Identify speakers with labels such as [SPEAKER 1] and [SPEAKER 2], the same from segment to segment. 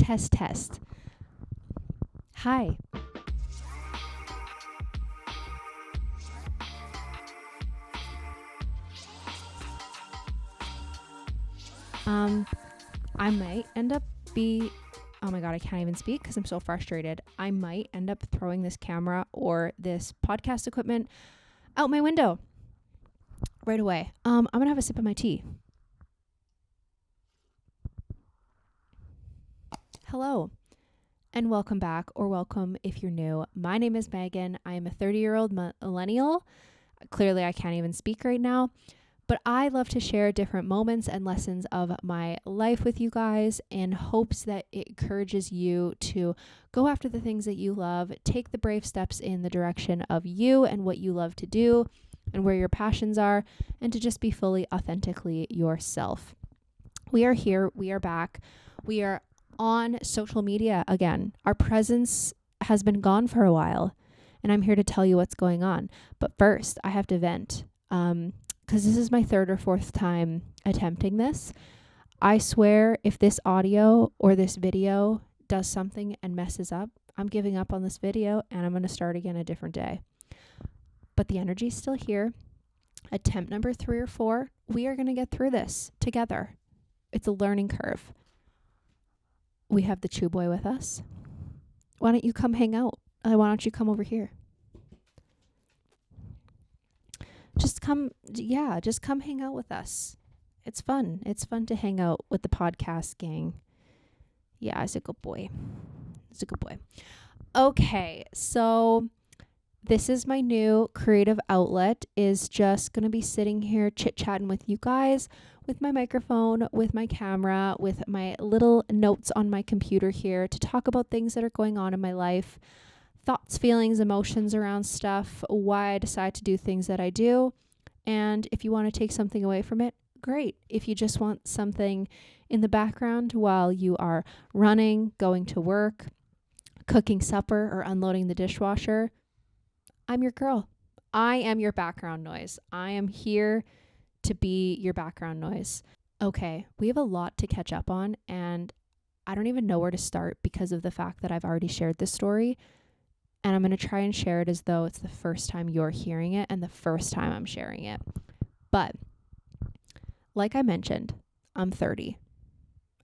[SPEAKER 1] Test, test. Hi. I might end up oh my God, I can't even speak because I'm so frustrated. I might end up throwing this camera or this podcast equipment out my window right away. I'm going to have a sip of my tea. Hello and welcome back, or welcome if you're new. My name is Megan. I am a 30-year-old millennial. Clearly, I can't even speak right now, but I love to share different moments and lessons of my life with you guys in hopes that it encourages you to go after the things that you love, take the brave steps in the direction of you and what you love to do and where your passions are, and to just be fully authentically yourself. We are here. We are back. We are on social media again. Our presence has been gone for a while, and I'm here to tell you what's going on. But first, I have to vent because this is my third or fourth time attempting this. I swear if this audio or this video does something and messes up, I'm giving up on this video and I'm going to start again a different day. But the energy's still here. Attempt number 3 or 4, we are going to get through this together. It's a learning curve. We have the Chew Boy with us. Why don't you come hang out? Why don't you come over here? Just come hang out with us. It's fun. It's fun to hang out with the podcast gang. Yeah, it's a good boy. Okay, so this is my new creative outlet, is just going to be sitting here chit-chatting with you guys, with my microphone, with my camera, with my little notes on my computer here to talk about things that are going on in my life, thoughts, feelings, emotions around stuff, why I decide to do things that I do. And if you want to take something away from it, great. If you just want something in the background while you are running, going to work, cooking supper, or unloading the dishwasher, I'm your girl. I am your background noise. I am here to be your background noise. Okay, we have a lot to catch up on, and I don't even know where to start because of the fact that I've already shared this story, and I'm going to try and share it as though it's the first time you're hearing it and the first time I'm sharing it. But like I mentioned, I'm 30.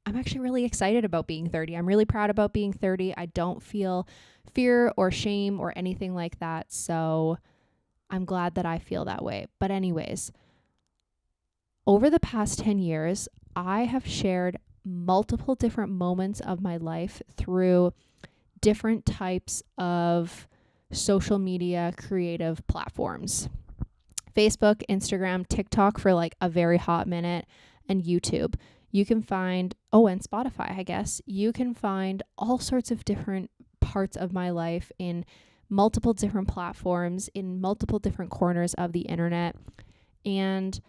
[SPEAKER 1] I'm actually really excited about being 30. I'm really proud about being 30. I don't feel fear or shame or anything like that, so I'm glad that I feel that way. But anyways, over the past 10 years, I have shared multiple different moments of my life through different types of social media creative platforms. Facebook, Instagram, TikTok for like a very hot minute, and YouTube. You can find, and Spotify, I guess. You can find all sorts of different parts of my life in multiple different platforms, in multiple different corners of the internet. And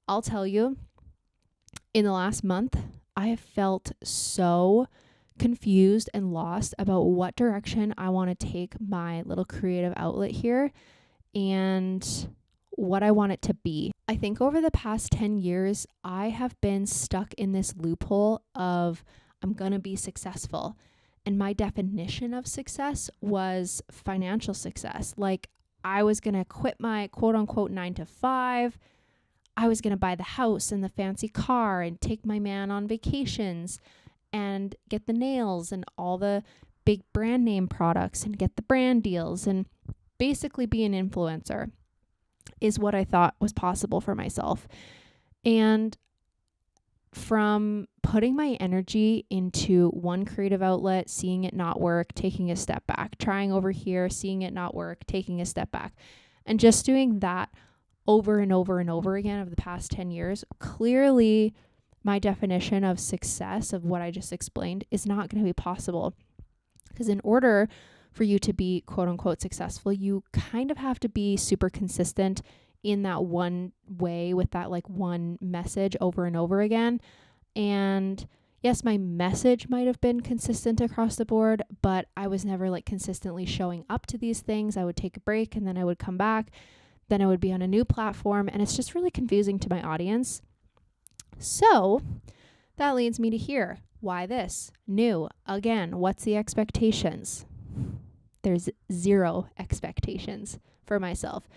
[SPEAKER 1] I'll tell you, in the last month, I have felt so confused and lost about what direction I want to take my little creative outlet here and what I want it to be. I think over the past 10 years, I have been stuck in this loophole of I'm going to be successful. And my definition of success was financial success. Like I was going to quit my quote unquote 9 to 5. I was going to buy the house and the fancy car and take my man on vacations and get the nails and all the big brand name products and get the brand deals and basically be an influencer is what I thought was possible for myself. And from putting my energy into one creative outlet, seeing it not work, taking a step back, trying over here, seeing it not work, taking a step back, and just doing that over and over and over again over the past 10 years, clearly my definition of success of what I just explained is not going to be possible. Because in order for you to be quote unquote successful, you kind of have to be super consistent in that one way with that like one message over and over again. And yes, my message might have been consistent across the board, but I was never like consistently showing up to these things. I would take a break and then I would come back. Then I would be on a new platform, and it's just really confusing to my audience. So That leads me to here. Why this? New. Again, what's the expectations? There's 0 expectations for myself.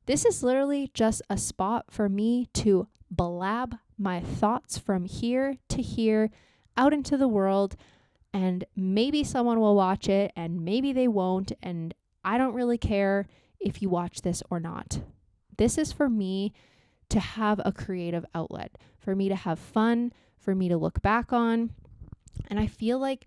[SPEAKER 1] This is literally just a spot for me to blab my thoughts from here to here out into the world, and maybe someone will watch it and maybe they won't, and I don't really care if you watch this or not. This is for me to have a creative outlet, for me to have fun, for me to look back on. And I feel like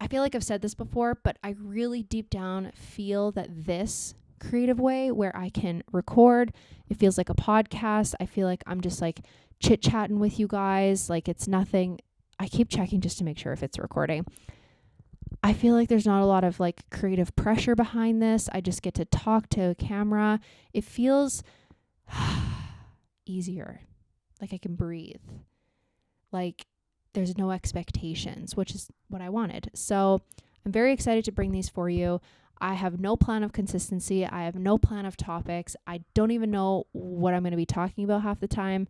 [SPEAKER 1] I've said this before, but I really deep down feel that this creative way where I can record, it feels like a podcast. I feel like I'm just like chit-chatting with you guys. Like it's nothing. I keep checking just to make sure if it's recording. I feel like there's not a lot of like creative pressure behind this. I just get to talk to a camera. It feels easier. Like I can breathe. Like there's no expectations, which is what I wanted. So I'm very excited to bring these for you. I have no plan of consistency. I have no plan of topics. I don't even know what I'm going to be talking about half the time,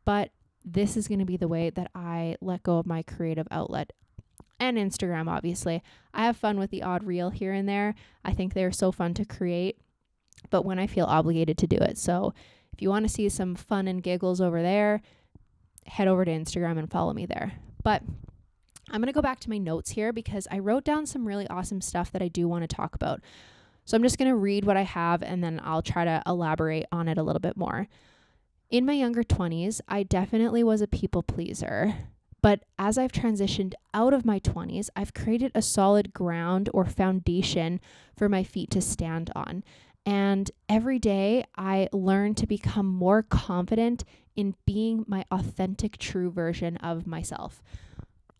[SPEAKER 1] but this is going to be the way that I let go of my creative outlet. And Instagram, obviously. I have fun with the odd reel here and there. I think they're so fun to create, but when I feel obligated to do it. So if you want to see some fun and giggles over there, head over to Instagram and follow me there. But I'm going to go back to my notes here because I wrote down some really awesome stuff that I do want to talk about. So I'm just going to read what I have and then I'll try to elaborate on it a little bit more. In my younger 20s, I definitely was a people pleaser. But as I've transitioned out of my 20s, I've created a solid ground or foundation for my feet to stand on. And every day I learn to become more confident in being my authentic, true version of myself.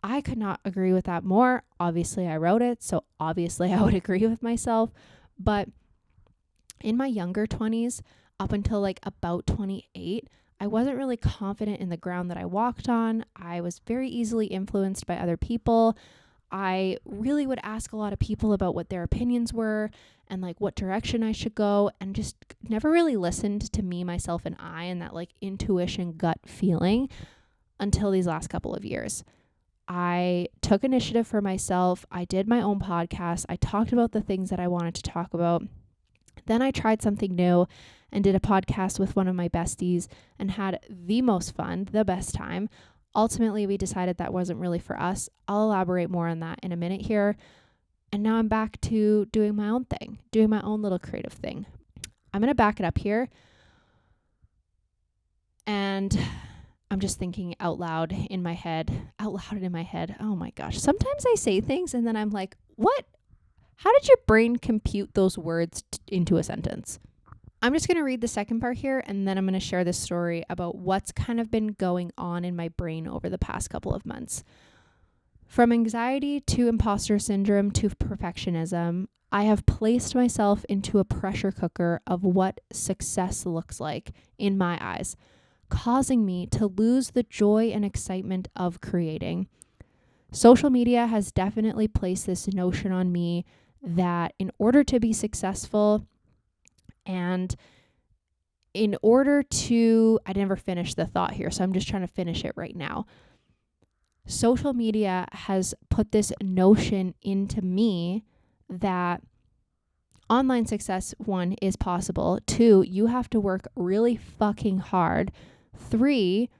[SPEAKER 1] I could not agree with that more. Obviously, I wrote it, so obviously I would agree with myself. But in my younger 20s, up until like about 28, I wasn't really confident in the ground that I walked on. I was very easily influenced by other people. I really would ask a lot of people about what their opinions were and like what direction I should go, and just never really listened to me, myself, and I, and that like intuition gut feeling until these last couple of years. I took initiative for myself. I did my own podcast. I talked about the things that I wanted to talk about. Then I tried something new and did a podcast with one of my besties and had the most fun, the best time. Ultimately, we decided that wasn't really for us. I'll elaborate more on that in a minute here. And now I'm back to doing my own thing, doing my own little creative thing. I'm going to back it up here. And I'm just thinking out loud in my head. Oh my gosh. Sometimes I say things and then I'm like, what? How did your brain compute those words into a sentence? I'm just going to read the second part here, and then I'm going to share this story about what's kind of been going on in my brain over the past couple of months. From anxiety to imposter syndrome to perfectionism, I have placed myself into a pressure cooker of what success looks like in my eyes, causing me to lose the joy and excitement of creating. Social media has definitely placed this notion on me that in order to be successful and in order to, I never finished the thought here, so I'm just trying to finish it right now. Social media has put this notion into me that online success, 1, is possible. 2, you have to work really fucking hard. 3,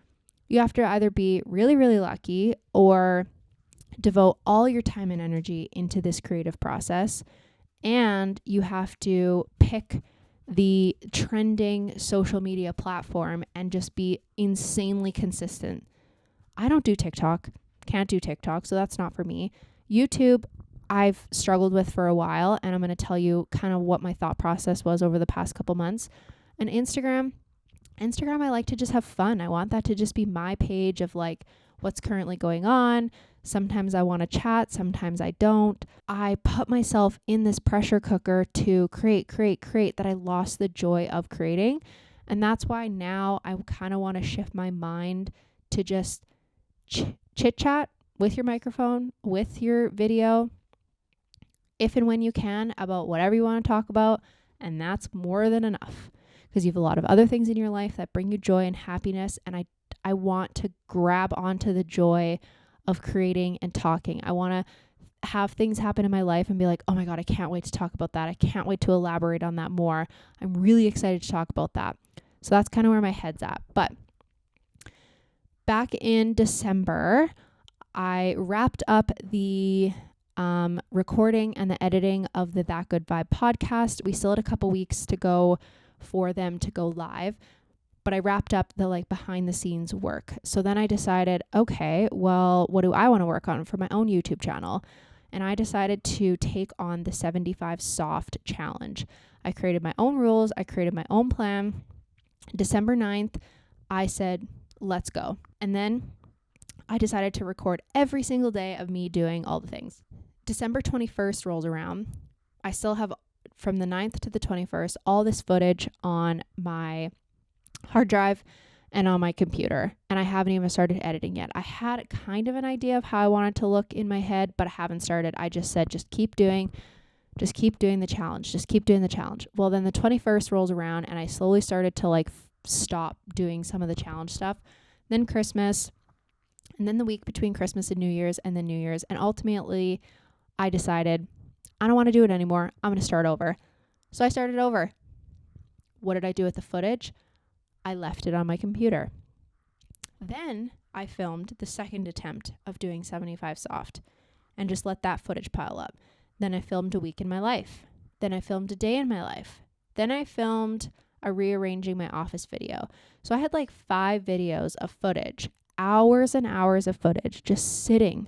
[SPEAKER 1] you have to either be really, really lucky or devote all your time and energy into this creative process. And you have to pick the trending social media platform and just be insanely consistent. I don't do TikTok, can't do TikTok, so that's not for me. YouTube, I've struggled with for a while, and I'm going to tell you kind of what my thought process was over the past couple months. And Instagram, I like to just have fun. I want that to just be my page of like what's currently going on. Sometimes I want to chat, sometimes I don't. I put myself in this pressure cooker to create that I lost the joy of creating. And that's why now I kind of want to shift my mind to just chit chat with your microphone, with your video, if and when you can, about whatever you want to talk about. And that's more than enough because you have a lot of other things in your life that bring you joy and happiness. And I want to grab onto the joy of creating and talking. I want to have things happen in my life and be like, oh my God, I can't wait to talk about that. I can't wait to elaborate on that more. I'm really excited to talk about that. So that's kind of where my head's at. But back in December, I wrapped up the recording and the editing of the That Good Vibe podcast. We still had a couple weeks to go for them to go live, but I wrapped up the behind the scenes work. So then I decided, okay, well, what do I want to work on for my own YouTube channel? And I decided to take on the 75 soft challenge. I created my own rules. I created my own plan. December 9th, I said, let's go. And then I decided to record every single day of me doing all the things. December 21st rolls around. I still have, from the 9th to the 21st, all this footage on my hard drive and on my computer. And I haven't even started editing yet. I had kind of an idea of how I wanted to look in my head, but I haven't started. I just said, just keep doing the challenge. Just keep doing the challenge. Well, then the 21st rolls around and I slowly started to stop doing some of the challenge stuff. Then Christmas, and then the week between Christmas and New Year's, and then New Year's. And ultimately, I decided, I don't want to do it anymore. I'm going to start over. So I started over. What did I do with the footage? I left it on my computer. Then I filmed the second attempt of doing 75 soft and just let that footage pile up. Then I filmed a week in my life. Then I filmed a day in my life. Then I filmed a rearranging my office video. So I had 5 videos of footage, hours and hours of footage just sitting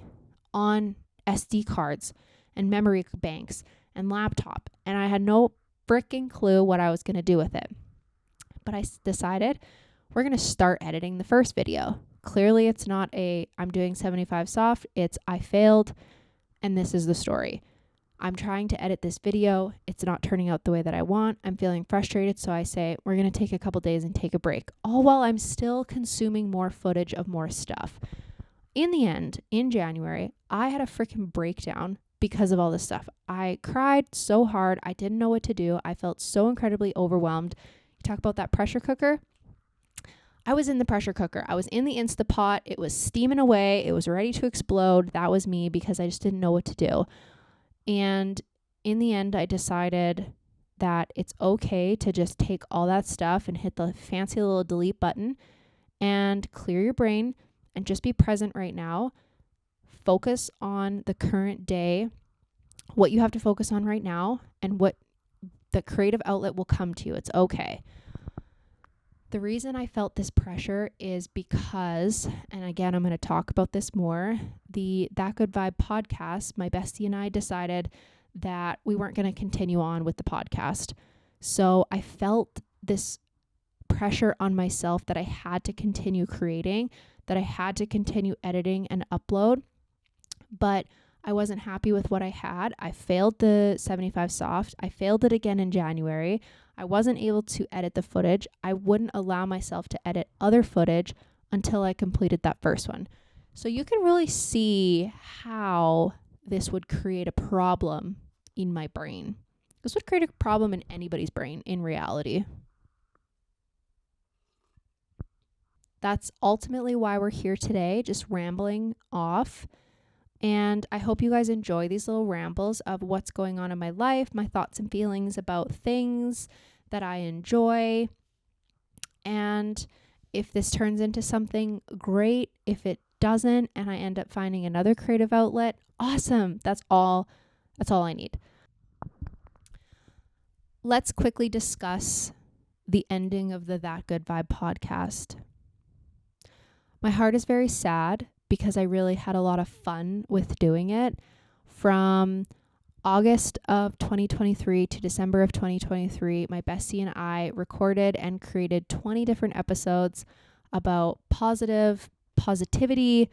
[SPEAKER 1] on SD cards and memory banks and laptop. And I had no freaking clue what I was going to do with it. But I decided we're going to start editing the first video. Clearly it's not I'm doing 75 soft. It's I failed and this is the story. I'm trying to edit this video. It's not turning out the way that I want. I'm feeling frustrated. So I say, we're going to take a couple days and take a break, all while I'm still consuming more footage of more stuff. In the end, in January, I had a freaking breakdown because of all this stuff. I cried so hard. I didn't know what to do. I felt so incredibly overwhelmed. You talk about that pressure cooker. I was in the pressure cooker. I was in the Instapot. It was steaming away. It was ready to explode. That was me because I just didn't know what to do. And in the end, I decided that it's okay to just take all that stuff and hit the fancy little delete button and clear your brain and just be present right now. Focus on the current day, what you have to focus on right now, and what the creative outlet will come to you. It's okay. The reason I felt this pressure is because, and again, I'm going to talk about this more, the That Good Vibe podcast, my bestie and I decided that we weren't going to continue on with the podcast. So I felt this pressure on myself that I had to continue creating, that I had to continue editing and upload, but I wasn't happy with what I had. I failed the 75 soft. I failed it again in January. I wasn't able to edit the footage. I wouldn't allow myself to edit other footage until I completed that first one. So you can really see how this would create a problem in my brain. This would create a problem in anybody's brain in reality. That's ultimately why we're here today, just rambling off. And I hope you guys enjoy these little rambles of what's going on in my life, my thoughts and feelings about things that I enjoy. And if this turns into something, great. If it doesn't and I end up finding another creative outlet, awesome. That's all I need. Let's quickly discuss the ending of the That Good Vibe podcast. My heart is very sad because I really had a lot of fun with doing it. From August of 2023 to December of 2023, my bestie and I recorded and created 20 different episodes about positivity,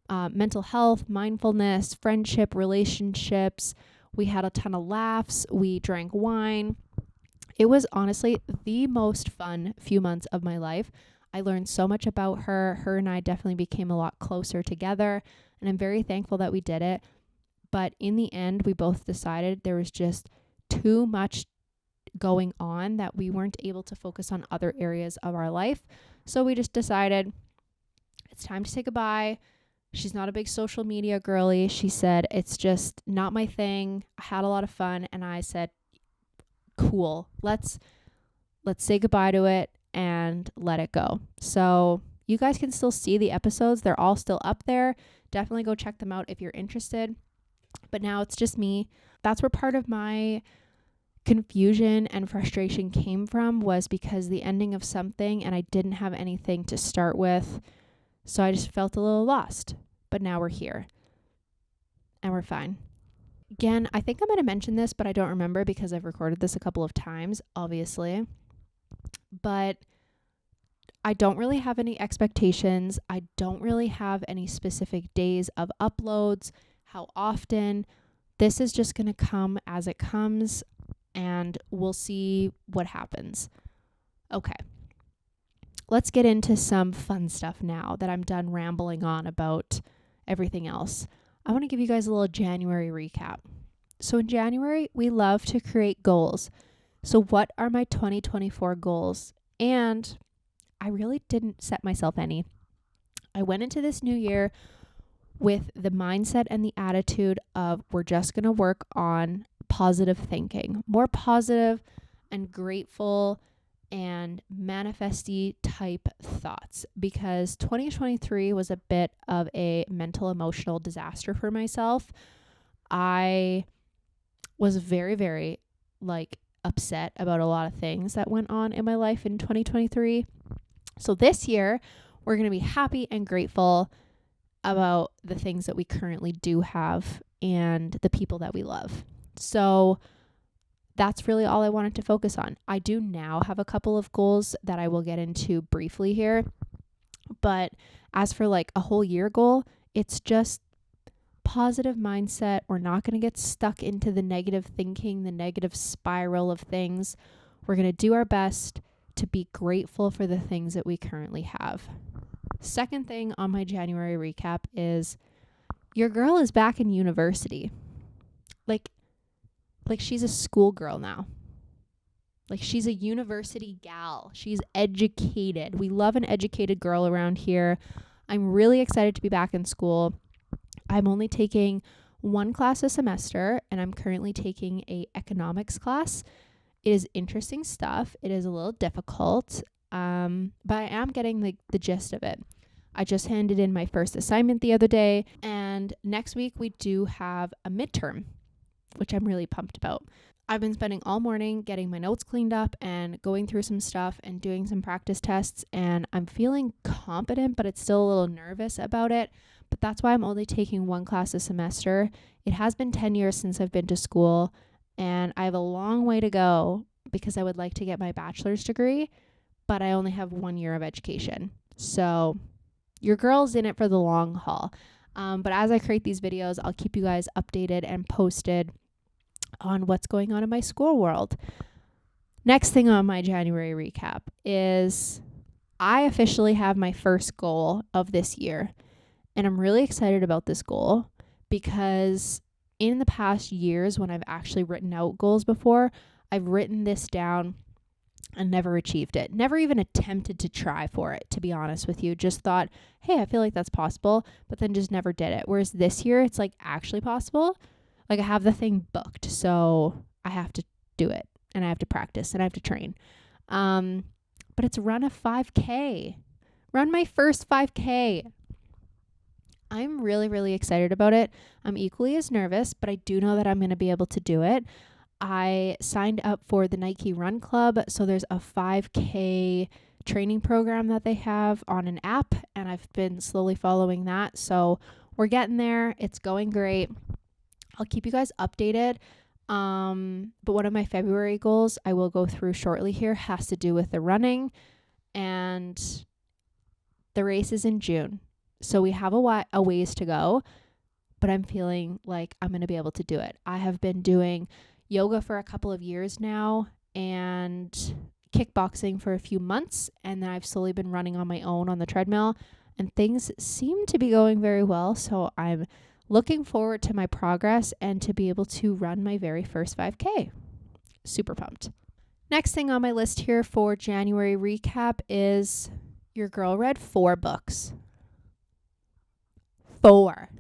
[SPEAKER 1] mental health, mindfulness, friendship, relationships. We had a ton of laughs. We drank wine. It was honestly the most fun few months of my life. I learned so much about her. Her and I definitely became a lot closer together, and I'm very thankful that we did it. But in the end, we both decided there was just too much going on that we weren't able to focus on other areas of our life. So we just decided it's time to say goodbye. She's not a big social media girly. She said, it's just not my thing. I had a lot of fun. And I said, cool, let's say goodbye to it and let it go. So you guys can still see the episodes. They're all still up there. Definitely go check them out if you're interested. But now it's just me. That's where part of my confusion and frustration came from, was because the ending of something and I didn't have anything to start with. So I just felt a little lost. But now we're here and we're fine. Again, I think I might have mentioned this, but I don't remember because I've recorded this a couple of times, obviously. But I don't really have any expectations. I don't really have any specific days of uploads, how often. This is just going to come as it comes, and we'll see what happens. Okay. Let's get into some fun stuff now that I'm done rambling on about everything else. I want to give you guys a little January recap. So in January, we love to create goals. So what are my 2024 goals? And I really didn't set myself any. I went into this new year with the mindset and the attitude of we're just going to work on positive thinking, more positive and grateful and manifesty type thoughts, because 2023 was a bit of a mental emotional disaster for myself. I was very, very upset about a lot of things that went on in my life in 2023. So this year, we're going to be happy and grateful about the things that we currently do have and the people that we love. So that's really all I wanted to focus on. I do now have a couple of goals that I will get into briefly here. But as for a whole year goal, it's just positive mindset. We're not going to get stuck into the negative thinking, the negative spiral of things. We're going to do our best to be grateful for the things that we currently have. Second thing on my January recap is your girl is back in university. Like she's a schoolgirl now. She's a university gal. She's educated. We love an educated girl around here. I'm really excited to be back in school. I'm only taking one class a semester, and I'm currently taking a economics class. It is interesting stuff. It is a little difficult, but I am getting the gist of it. I just handed in my first assignment the other day, and next week we do have a midterm, which I'm really pumped about. I've been spending all morning getting my notes cleaned up and going through some stuff and doing some practice tests, and I'm feeling confident, but it's still a little nervous about it. But that's why I'm only taking one class a semester. It has been 10 years since I've been to school, and I have a long way to go because I would like to get my bachelor's degree, but I only have 1 year of education. So your girl's in it for the long haul. But as I create these videos, I'll keep you guys updated and posted on what's going on in my school world. Next thing on my January recap is I officially have my first goal of this year. And I'm really excited about this goal because in the past years when I've actually written out goals before, I've written this down and never achieved it. Never even attempted to try for it, to be honest with you. Just thought, hey, I feel like that's possible, but then just never did it. Whereas this year, it's actually possible. I have the thing booked, so I have to do it, and I have to practice, and I have to train. But it's run a 5K. Run my first 5K. I'm really, really excited about it. I'm equally as nervous, but I do know that I'm going to be able to do it. I signed up for the Nike Run Club, so there's a 5K training program that they have on an app, and I've been slowly following that. So we're getting there. It's going great. I'll keep you guys updated. But one of my February goals I will go through shortly here has to do with the running, and the race is in June. So we have a ways to go, but I'm feeling like I'm going to be able to do it. I have been doing yoga for a couple of years now and kickboxing for a few months, and then I've slowly been running on my own on the treadmill, and things seem to be going very well. So I'm looking forward to my progress and to be able to run my very first 5K. Super pumped. Next thing on my list here for January recap is your girl read 4 books. 4.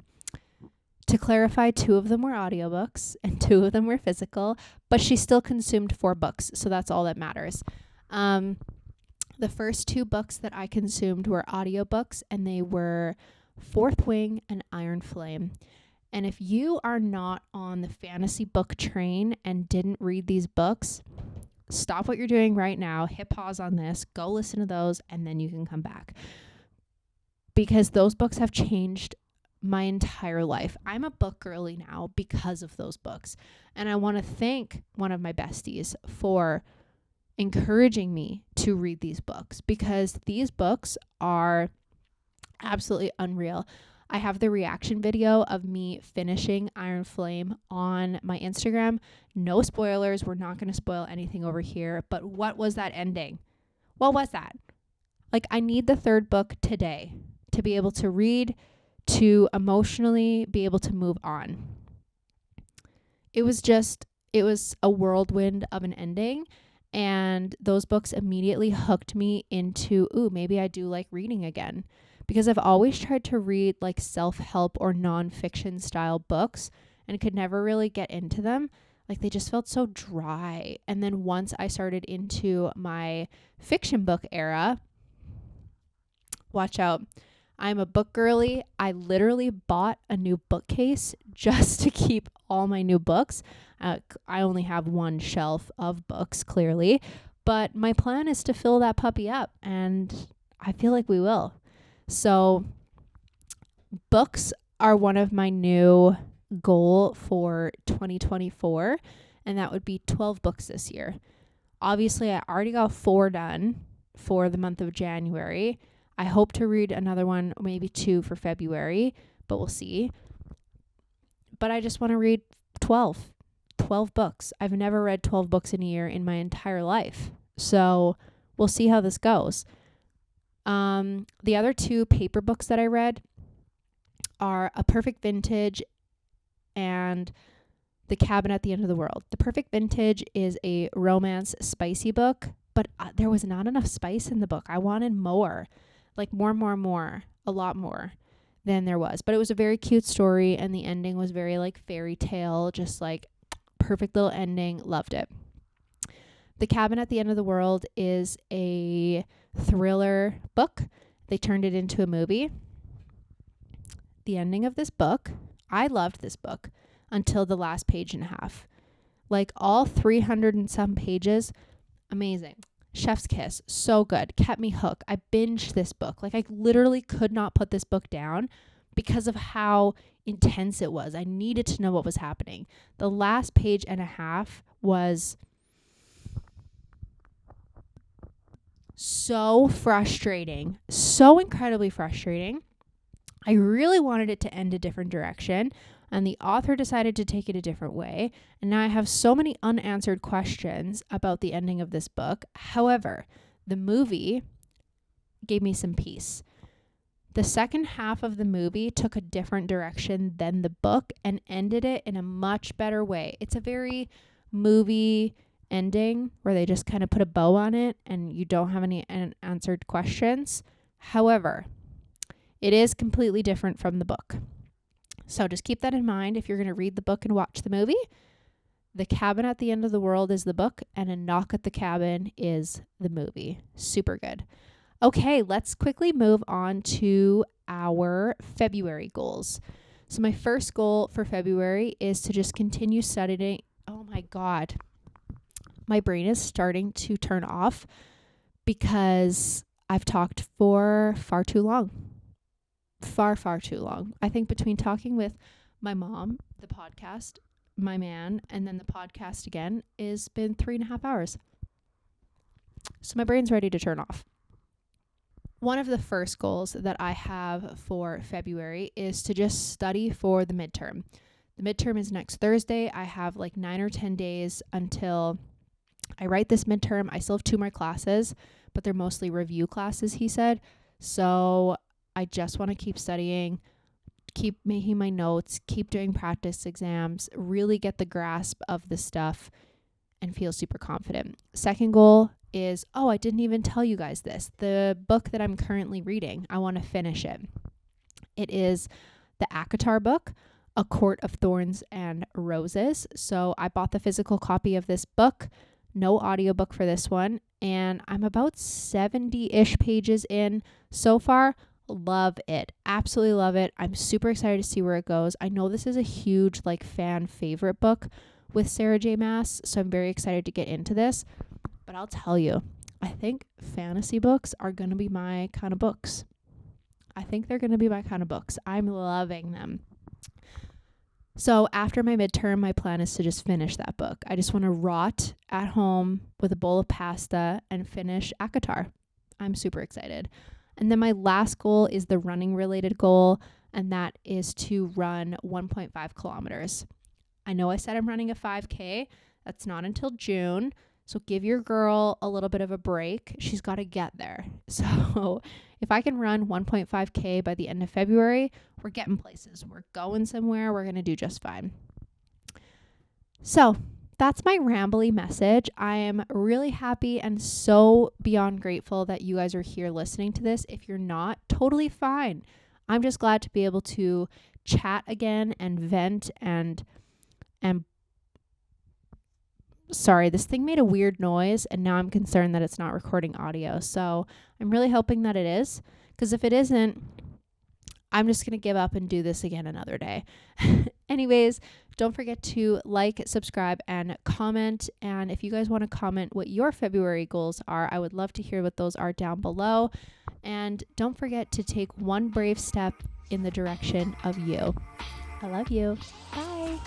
[SPEAKER 1] To clarify, 2 of them were audiobooks and 2 of them were physical, but she still consumed 4 books, so that's all that matters. The first 2 books that I consumed were audiobooks, and they were Fourth Wing and Iron Flame. And if you are not on the fantasy book train and didn't read these books, stop what you're doing right now, hit pause on this, go listen to those, and then you can come back. Because those books have changed my entire life. I'm a book girly now because of those books. And I want to thank one of my besties for encouraging me to read these books, because these books are absolutely unreal. I have the reaction video of me finishing Iron Flame on my Instagram. No spoilers. We're not going to spoil anything over here. But what was that ending? What was that? Like, I need the 3rd book today to be able to read, to emotionally be able to move on. It was a whirlwind of an ending. And those books immediately hooked me into, maybe I do like reading again. Because I've always tried to read like self-help or nonfiction style books and could never really get into them. Like, they just felt so dry. And then once I started into my fiction book era, watch out, I'm a book girly. I literally bought a new bookcase just to keep all my new books. I only have one shelf of books, clearly. But my plan is to fill that puppy up, and I feel like we will. So books are one of my new goal for 2024, and that would be 12 books this year. Obviously, I already got 4 done for the month of January. I hope to read another one, maybe 2 for February, but we'll see. But I just want to read 12 books. I've never read 12 books in a year in my entire life. So we'll see how this goes. The other 2 paper books that I read are A Perfect Vintage and The Cabin at the End of the World. The Perfect Vintage is a romance spicy book, but there was not enough spice in the book. I wanted more, like more, a lot more than there was. But it was a very cute story, and the ending was very like fairy tale, just like perfect little ending. Loved it. The Cabin at the End of the World is a thriller book. They turned it into a movie. The ending of this book, I loved this book until the last page and a half. Like, all 300 and some pages, amazing. Chef's kiss, so good. Kept me hooked. I binged this book. Like, I literally could not put this book down because of how intense it was. I needed to know what was happening. The last page and a half was so frustrating, so incredibly frustrating. I really wanted it to end a different direction, and the author decided to take it a different way. And now I have so many unanswered questions about the ending of this book. However, the movie gave me some peace. The second half of the movie took a different direction than the book and ended it in a much better way. It's a very movie ending where they just kind of put a bow on it and you don't have any unanswered questions. However, it is completely different from the book. So just keep that in mind if you're going to read the book and watch the movie. The Cabin at the End of the World is the book, and A Knock at the Cabin is the movie. Super good. Okay, let's quickly move on to our February goals. So my first goal for February is to just continue studying. Oh my God. My brain is starting to turn off because I've talked for far too long. Far too long. I think between talking with my mom, the podcast, my man, and then the podcast again, has been 3.5 hours. So my brain's ready to turn off. One of the first goals that I have for February is to just study for the midterm. The midterm is next Thursday. I have like 9 or 10 days until I write this midterm. I still have 2 more classes, but they're mostly review classes, he said. So I just want to keep studying, keep making my notes, keep doing practice exams, really get the grasp of the stuff and feel super confident. Second goal is, I didn't even tell you guys this. The book that I'm currently reading, I want to finish it. It is the ACOTAR book, A Court of Thorns and Roses. So I bought the physical copy of this book, no audiobook for this one, and I'm about 70-ish pages in so far. Love it. Absolutely love it. I'm super excited to see where it goes. I know this is a huge like fan favorite book with Sarah J. Maas, so I'm very excited to get into this. But I'll tell you, I think fantasy books are going to be my kind of books. I'm loving them. So after my midterm, my plan is to just finish that book. I just want to rot at home with a bowl of pasta and finish ACOTAR. I'm super excited. And then my last goal is the running related goal, and that is to run 1.5 kilometers. I know I said I'm running a 5K. That's not until June. So give your girl a little bit of a break. She's got to get there. So if I can run 1.5K by the end of February, we're getting places. We're going somewhere. We're going to do just fine. So that's my rambly message. I am really happy and so beyond grateful that you guys are here listening to this. If you're not, totally fine. I'm just glad to be able to chat again and vent and sorry, this thing made a weird noise and now I'm concerned that it's not recording audio. So I'm really hoping that it is, because if it isn't, I'm just going to give up and do this again another day. Anyways, don't forget to like, subscribe, and comment. And if you guys want to comment what your February goals are, I would love to hear what those are down below. And don't forget to take one brave step in the direction of you. I love you. Bye.